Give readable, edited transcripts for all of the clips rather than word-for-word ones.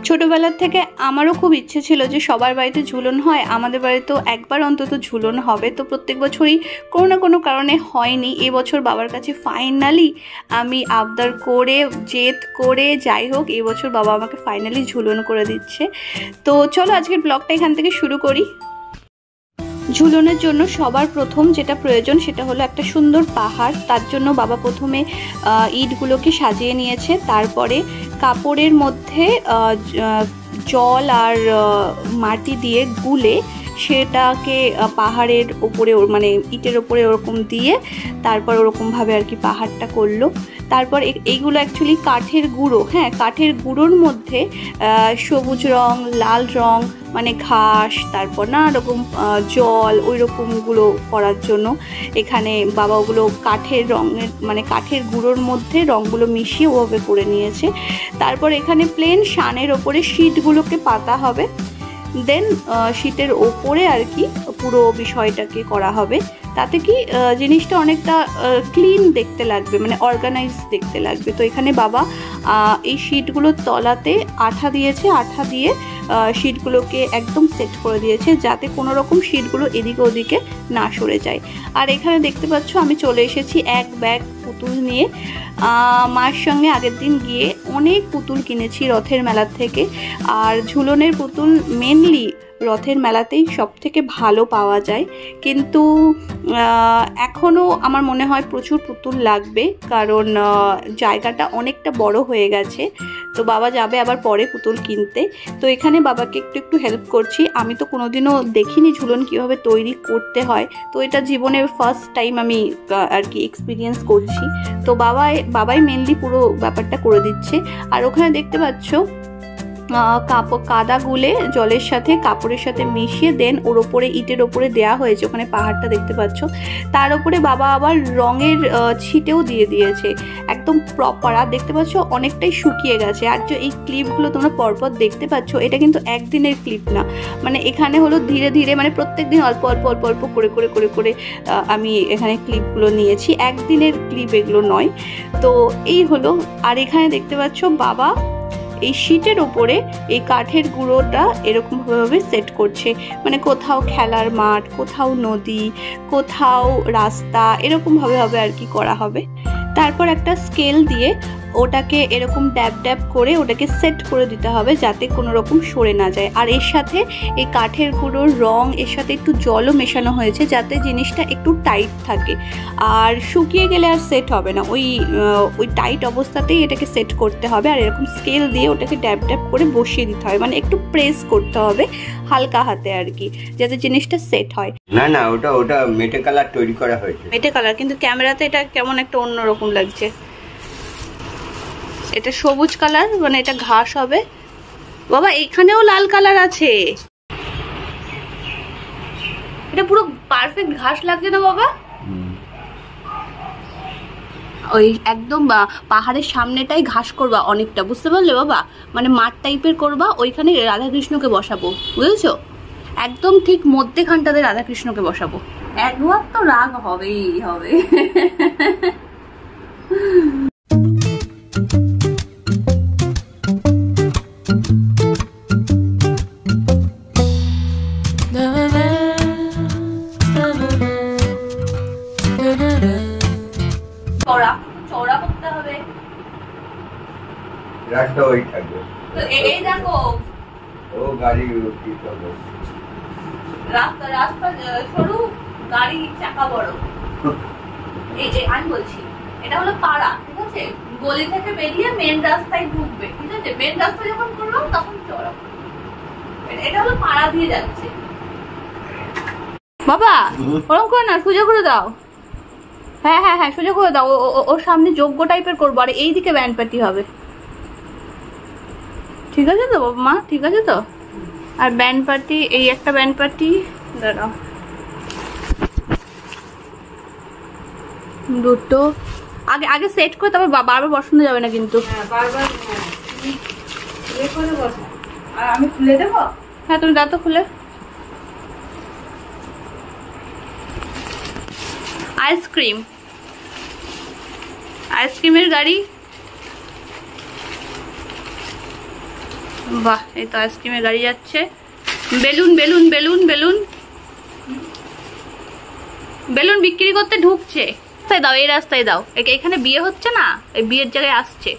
ছোটোবেলার থেকে আমারও খুব ইচ্ছে ছিল যে সবার বাড়িতে ঝুলন হয়, আমাদের বাড়িতেও একবার অন্তত ঝুলন হবে। তো প্রত্যেক বছরই কোনো না কোনো কারণে হয়নি। এবছর বাবার কাছে ফাইনালি আমি আবদার করে জেদ করে যাই হোক এবছর বাবা আমাকে ফাইনালি ঝুলন করে দিচ্ছে। তো চলো আজকের ব্লগটা এখান থেকে শুরু করি। ঝুলনের জন্য সবার প্রথম যেটা প্রয়োজন সেটা হলো একটা সুন্দর পাহাড়। তার জন্য বাবা প্রথমে ইটগুলোকে সাজিয়ে নিয়েছে, তারপরে কাপড়ের মধ্যে জল আর মাটি দিয়ে গুলে সেটাকে পাহাড়ের ওপরে মানে ইটের ওপরে ওরকম দিয়ে তারপর ওরকমভাবে আর কি পাহাড়টা করলো। তারপর এইগুলো অ্যাকচুয়ালি কাঠের গুঁড়ো, হ্যাঁ কাঠের গুঁড়োর মধ্যে সবুজ রং লাল রং মানে ঘাস, তারপর নানা রকম জল ওই রকমগুলো করার জন্য এখানে বাবা ওগুলো কাঠের রঙের মানে কাঠের গুঁড়োর মধ্যে রঙগুলো মিশিয়ে ওভাবে করে নিয়েছে। তারপর এখানে প্লেন শানের ওপরে শীটগুলোকে পাতা হবে, দেন শীটের ওপরে আর কি পুরো বিষয়টাকে করা হবে। তাতে কি জিনিসটা অনেকটা ক্লিন দেখতে লাগবে, মানে অর্গানাইজ দেখতে লাগবে। তো এখানে বাবা এই শীটগুলোর তলাতে আঠা দিয়েছে, আঠা দিয়ে শীটগুলোকে একদম সেট করে দিয়েছে যাতে কোনো রকম শীটগুলো এদিকে ওদিকে না সরে যায়। আর এখানে দেখতে পাচ্ছ আমি চলে এসেছি এক ব্যাগ পুতুল নিয়ে। মায়ের সঙ্গে আগের দিন গিয়ে অনেক পুতুল কিনেছি রথের মেলার থেকে। আর ঝুলনের পুতুল মেনলি রথের মেলাতেই সব থেকে ভালো পাওয়া যায়, কিন্তু এখনও আমার মনে হয় প্রচুর পুতুল লাগবে, কারণ জায়গাটা অনেকটা বড় হয়ে গেছে। তো বাবা যাবে আবার পরে পুতুল কিনতে। তো এখানে বাবাকে একটু একটু হেল্প করছি। আমি তো কোনোদিনও দেখিনি ঝুলন কীভাবে তৈরি করতে হয়, তো এটা জীবনের ফার্স্ট টাইম আমি আর কি এক্সপিরিয়েন্স করছি। তো বাবাই মেনলি পুরো ব্যাপারটা করে দিচ্ছে। আর ওখানে দেখতে পাচ্ছ কাদা গুলে জলের সাথে কাপড়ের সাথে মিশিয়ে দেন ওর ওপরে ইটের ওপরে দেওয়া হয়েছে, ওখানে পাহাড়টা দেখতে পাচ্ছ। তার উপরে বাবা আবার রঙের ছিটেও দিয়ে দিয়েছে একদম প্রপার। আর দেখতে পাচ্ছ অনেকটাই শুকিয়ে গেছে। আর যে এই ক্লিপগুলো তোমরা পরপর দেখতে পাচ্ছ এটা কিন্তু একদিনের ক্লিপ না, মানে এখানে হলো ধীরে ধীরে মানে প্রত্যেক দিন অল্প অল্প অল্প অল্প করে করে করে করে আমি এখানে ক্লিপগুলো নিয়েছি, একদিনের ক্লিপ এগুলো নয়। তো এই হলো। আর এখানে দেখতে পাচ্ছ বাবা এই শীটের ওপরে এই কাঠের গুঁড়োটা এরকমভাবে সেট করছে, মানে কোথাও খেলার মাঠ, কোথাও নদী, কোথাও রাস্তা, এরকমভাবে হবে আর কি করা হবে। তারপর একটা স্কেল দিয়ে ওটাকে এরকম ড্যাব ড্যাব করে ওটাকে সেট করে দিতে হবে যাতে কোনো রকম সরে না যায়। আর এর সাথে এই কাঠের গুঁড়োর রং এর সাথে একটু জলও মেশানো হয়েছে যাতে জিনিসটা একটু টাইট থাকে, আর শুকিয়ে গেলে আর সেট হবে না, ওই টাইট অবস্থাতেই এটাকে সেট করতে হবে। আর এরকম স্কেল দিয়ে ওটাকে ড্যাব ড্যাব করে বসিয়ে দিতে হবে, মানে একটু প্রেস করতে হবে হালকা হাতে আর কি, যাতে জিনিসটা সেট হয়। না না ওটা মেটে কালার তৈরি করা হয়েছে, মেটে কালার, কিন্তু ক্যামেরাতে এটা কেমন একটা অন্যরকম লাগছে। এটা সবুজ কালার, মানে এটা ঘাস হবে। বাবা এখানেও লাল কালার আছে, এটা পুরো পারফেক্ট ঘাস লাগছে না বাবা? ওই একদম পাহাড়ের সামনেটাই ঘাস করবা অনেকটা, বুঝতে পারলে বাবা? মানে মাঠ টাইপের করবা, ওইখানে রাধাকৃষ্ণকে বসাবো, বুঝেছো? একদম ঠিক মধ্যেখানটাতে রাধাকৃষ্ণকে বসাবো। একবার তো রাগ হবেই হবে। চওড়া করতে হবে, রাস্তা ওই থাকবে। এই দেখো ও গাড়ি কি করবে, রাস্তা সরু, গাড়ি চাকা বড়। এই আমি বলছি এটা হলো পাড়া, ঠিক আছে? গলি থেকে বেরিয়ে মেন রাস্তায় ঢুকবে, ঠিক আছে? মেন রাস্তা যখন করলাম তখন চওড়া করবে। এটা হলো পাড়া দিয়ে যাচ্ছে। বাবা ওরকম করে না, সোজা করে দাও। হ্যাঁ হ্যাঁ হ্যাঁ সোজা করে দাও, ওর সামনে যোগ্য টাইপের করবো, আর এইদিকে ব্যান্ড পার্টি হবে। ঠিক আছে তো বাবা মা? ঠিক আছে তো? আর ব্যান্ড পার্টি, এই একটা ব্যান্ড পার্টি দাঁড়াও, দুটো আগে আগে সেট করে তারপর বারবার বসানো যাবে না কিন্তু। বারবার আর আমি খুলে দেবো? হ্যাঁ তুমি দাও তো খুলে। আইসক্রিমের গাড়ি বাহ, এই তো আইসক্রিমের গাড়ি যাচ্ছে। Balloon balloon balloon balloon balloon বিক্রি করতে ঢুকছে। রাস্তায় দাও, এই রাস্তায় দাও। এখানে বিয়ে হচ্ছে না, এই বিয়ের জায়গায় আসছে।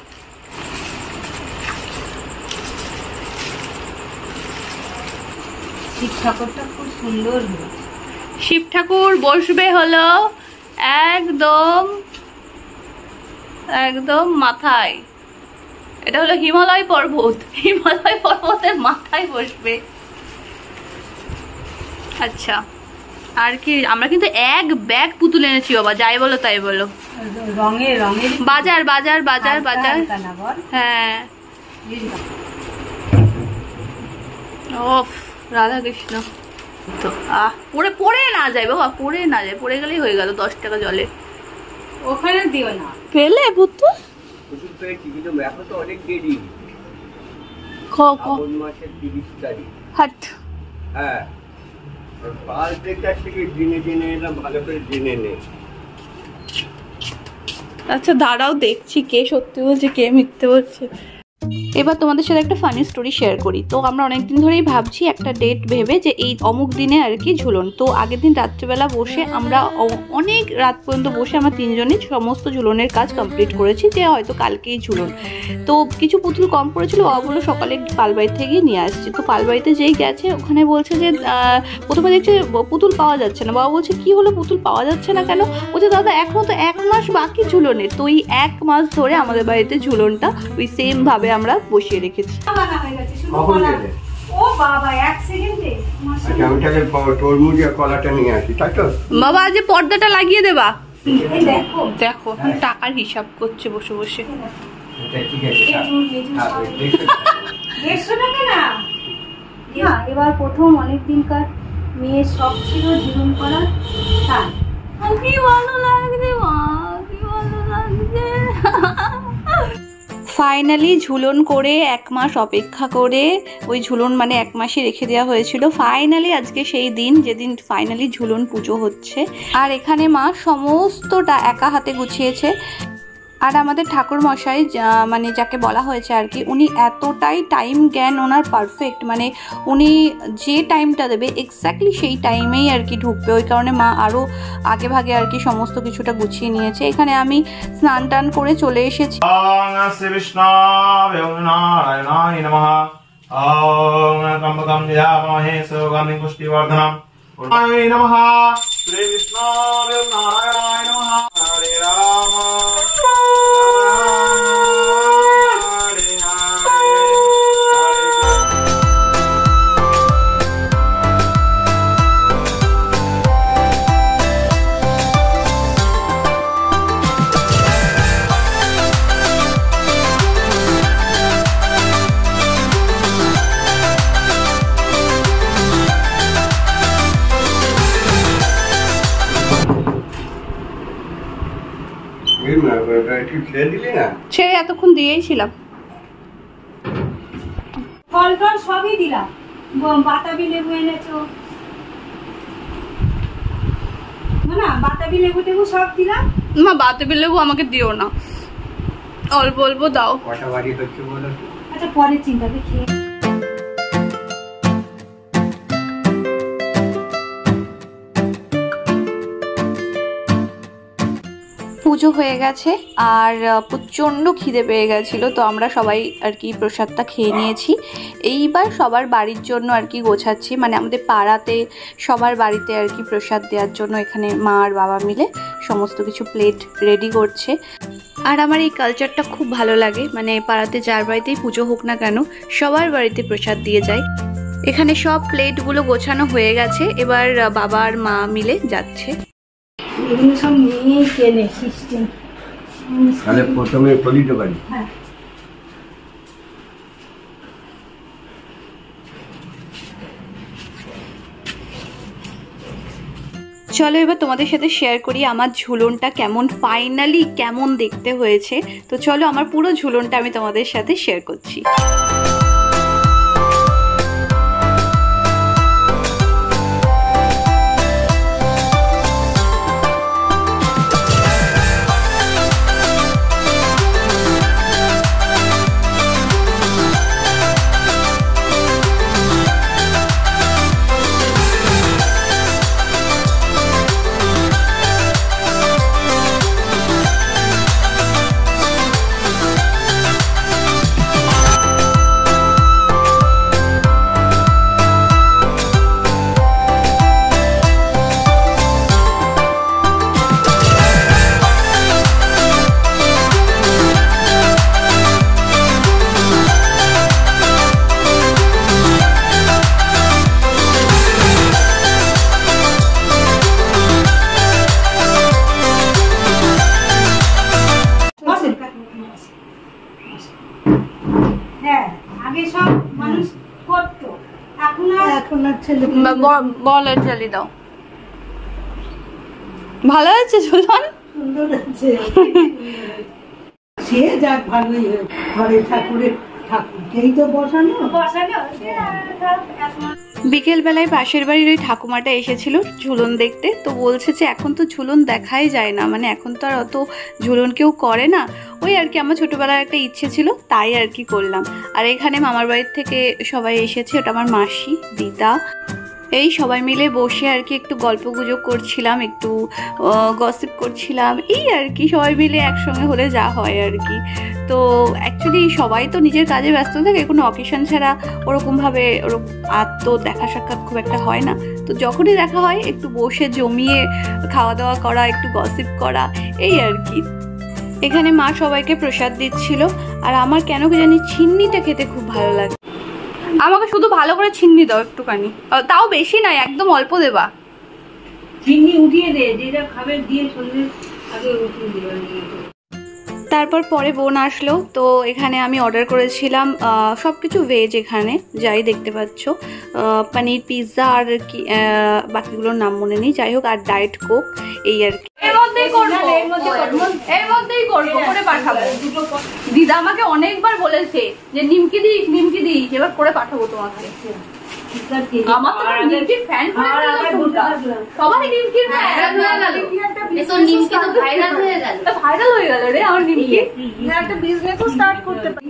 শিব ঠাকুরটা খুব সুন্দর হয়েছে। শিব ঠাকুর বসবে হলো একদম একদম মাথায়। এটা হলো হিমালয় পর্বত, হিমালয় পর্বতের মাথায় বসবে। আচ্ছা, আর কি? আমরা কিন্তু এক ব্যাগ পুতুল এনেছি বাবা, যাই বলো তাই বলো। রঙের রঙের বাজার বাজার বাজার বাজার। হ্যাঁ, ওফ রাধা কৃষ্ণ। তো পড়ে পড়ে না যায় বাবা, পড়ে না যায়, পড়ে গেলেই হয়ে গেল 10 টাকা জলে। ওখানে দিও না। পেলে পুতুল? পুতুল পেয়েছি, কিন্তু এখন তো অনেক দেরি। শ্রাবণ মাসের 30 তারিখ। হাট। হ্যাঁ, ফার্স্ট ডেটার থেকে জেনে জেনে এলাম, ভালো করে জেনে নে। আচ্ছা দাঁড়াও, দেখছি কে সত্যি বলছে কে মিথ্যে বলছে। এবার তোমাদের সাথে একটা ফানি স্টোরি শেয়ার করি। তো আমরা অনেকদিন ধরেই ভাবছি একটা ডেট ভেবে যে এই অমুক দিনে আর কি ঝুলন। তো আগের দিন রাত্রিবেলা বসে আমরা অনেক রাত পর্যন্ত বসে আমরা তিনজনই সমস্ত ঝুলনের কাজ কমপ্লিট করেছি, যে হয়তো কালকেই ঝুলন। তো কিছু পুতুল কম পড়েছিল, ওগুলো সকালে পালবাড়ি থেকে নিয়ে আসছে। তো পালবাড়িতে যেই গেছে ওখানে বলছে যে প্রথমে দেখছে পুতুল পাওয়া যাচ্ছে না। বাবা বলছে কি হলো, পুতুল পাওয়া যাচ্ছে না কেন? বলছে দাদা এখনো তো 1 মাস বাকি ঝুলনের। তো এই 1 মাস ধরে আমাদের বাড়িতে ঝুলনটা ওই সেম ভাবে আমরা বসিয়ে রেখেছি। কখন গেলে? ও বাবা, 1 সেকেন্ডে। আচ্ছা, আমি তাহলে তরমুজ আর কলাটা নিয়ে আসি, তাই তো? বাবা আজ পর্দাটা লাগিয়ে দেবা। এই দেখো দেখো এখন টাকার হিসাব করছে বসে বসে। আচ্ছা, ঠিক আছে। 150 টাকা না। না, এবার প্রথম অনেক দিনকার মেয়ের শখ ছিল জীবন করার, তাই কি ভালো লাগছে মা, কি ভালো লাগছে। ফাইনালি ঝুলন করে 1 মাস অপেক্ষা করে, ওই ঝুলন মানে 1 মাসই রেখে দেওয়া হয়েছিল। ফাইনালি আজকে সেই দিন যেদিন ফাইনালি ঝুলন পুজো হচ্ছে। আর এখানে মা সমস্তটা একা হাতে গুছিয়েছে। আর আমাদের ঠাকুর মশাই মানে যাকে বলা হয়েছে আর কি, উনি এতটাই টাইম জ্ঞান ওনার পারফেক্ট, মানে উনি যে টাইমটা দেবে এক্স্যাক্টলি সেই টাইমেই আর কি ঢুকবে। ওই কারণে মা আরও আগে ভাগে আর কি সমস্ত কিছুটা গুছিয়ে নিয়েছে। এখানে আমি স্নান টান করে চলে এসেছি। সে এতক্ষণ দিয়েইছিলাম। ফল টল সবই দিলাম, বাতাবি লেবু এনেছো না? বাতাবি লেবু টেবু সব দিলাম। মা বাতাবি লেবু আমাকে দিও না, অল্প অল্প দাও। কটা বাড়ি হচ্ছে বলো? আচ্ছা পরে চিন্তা দেখি। পুজো হয়ে গেছে আর প্রচণ্ড খিদে পেয়ে গেছিলো, তো আমরা সবাই আর কি প্রসাদটা খেয়ে নিয়েছি। এইবার সবার বাড়ির জন্য আর কি গোছাচ্ছি, মানে আমাদের পাড়াতে সবার বাড়িতে আর কি প্রসাদ দেওয়ার জন্য এখানে মা আর বাবা মিলে সমস্ত কিছু প্লেট রেডি করছে। আর আমার এই কালচারটা খুব ভালো লাগে, মানে পাড়াতে যার বাড়িতেই পুজো হোক না কেন সবার বাড়িতে প্রসাদ দিয়ে যায়। এখানে সব প্লেটগুলো গোছানো হয়ে গেছে, এবার বাবা আর মা মিলে যাচ্ছে। এগুলো সব নিয়ে কেনে সিস্টেম। তাহলে প্রথমে ফলিত বাড়ি। হ্যাঁ, চলো এবার তোমাদের সাথে শেয়ার করি আমার ঝুলনটা কেমন, ফাইনালি কেমন দেখতে হয়েছে। তো চলো আমার পুরো ঝুলনটা আমি তোমাদের সাথে শেয়ার করছি। সব মানুষ করতো, এখন আর ছেলে বলের জালি দাও। ভালো আছে ঝুলন? সুন্দর আছে। সে যাক ভালোই হয়েছে, ঘরে ঠাকুরকেই তো বসানো। বিকেল বেলায় পাশের বাড়ির ওই ঠাকুমাটা এসেছিল ঝুলন দেখতে, তো বলছে যে এখন তো ঝুলন দেখাই যায় না, মানে এখন তো আর অত ঝুলন কেউ করে না। ওই আর কি আমার ছোটোবেলার একটা ইচ্ছে ছিল, তাই আর কি করলাম। আর এখানে মামার বাড়ির থেকে সবাই এসেছে, ওটা আমার মাসি, দিদা, এই সবাই মিলে বসে আর কি একটু গল্প গুজব করছিলাম, একটু গসিপ করছিলাম, এই আর কি সবাই মিলে একসঙ্গে হলে যা হয় আর কি। তো অ্যাকচুয়ালি সবাই তো নিজের কাজে ব্যস্ত থাকে, কোনো অকেশন ছাড়া ওরকমভাবে আর তো দেখা সাক্ষাৎ খুব একটা হয় না। তো যখনই দেখা হয় একটু বসে জমিয়ে খাওয়া দাওয়া করা, একটু গসিপ করা, এই আর কি। এখানে মা সবাইকে প্রসাদ দিচ্ছিল, আর আমার কেন কি জানি চিন্নিটা খেতে খুব ভালো লাগে। আমাকে শুধু ভালো করে চিন্নি দাও একটুখানি, তাও বেশি নয়, একদম অল্প দেবা। চিনি উঠিয়ে দে, যেটা খাবে দিয়ে সন্ধ্যে আগে উঠিয়ে দিবে। তারপর পরে বোন আসলো, তো এখানে আমি অর্ডার করেছিলাম সব কিছু ভেজ, এখানে যাই দেখতে পাচ্ছ, পনির পিৎজা আর কি বাকিগুলোর নাম মনে নেই, যাই হোক, আর ডায়েট কোক, এই আর কি। দিদা আমাকে অনেকবার বলেছে যে নিমকি দিস, এবার করে পাঠাবো তোমাকে। আমার তো নিমকির ফ্যান সবাই নিমকির ভাইরাল হয়ে গেল রে আমার নিমকি। একটা বিজনেসও স্টার্ট করতে পারি।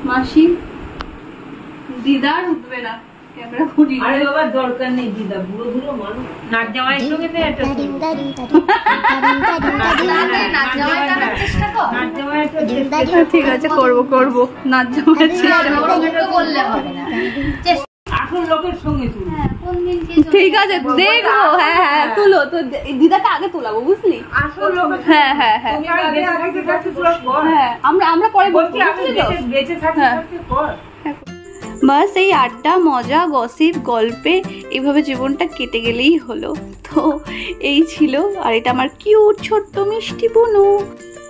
মাসি দিদার উঠবে না ক্যামেরা ঘুরি। আরে বাবা দরকার নেই, দিদা বুড়ো বুড়ো মানুষ, নাচ জামাইয়ের সঙ্গে তো একটা ঠিক আছে, করবো নাচ জামাইয়ের বললে হবে না, আসল লোকের সঙ্গে ঠিক আছে দেখবো। হ্যাঁ তুলো তো, দিদাকে আগে তোলাবো বুঝলি। আসল লোক, হ্যাঁ আমরা পরে বেঁচে থাকতে কর। বাস এই আড্ডা, মজা, গসিপ, গল্পে এইভাবে জীবনটা কেটে গেলেই হলো। তো এই ছিল, আর এটা আমার কিউট ছোট্ট মিষ্টি বুনু।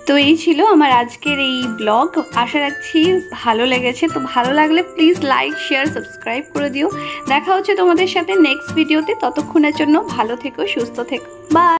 তো এই ছিল আমার আজকের এই ব্লগ, আশা রাখছি ভালো লেগেছে। তো ভালো লাগলে প্লিজ লাইক, শেয়ার, সাবস্ক্রাইব করে দিও। দেখা হচ্ছে তোমাদের সাথে নেক্সট ভিডিওতে, ততক্ষণের জন্য ভালো থেকো, সুস্থ থেকো, বাই।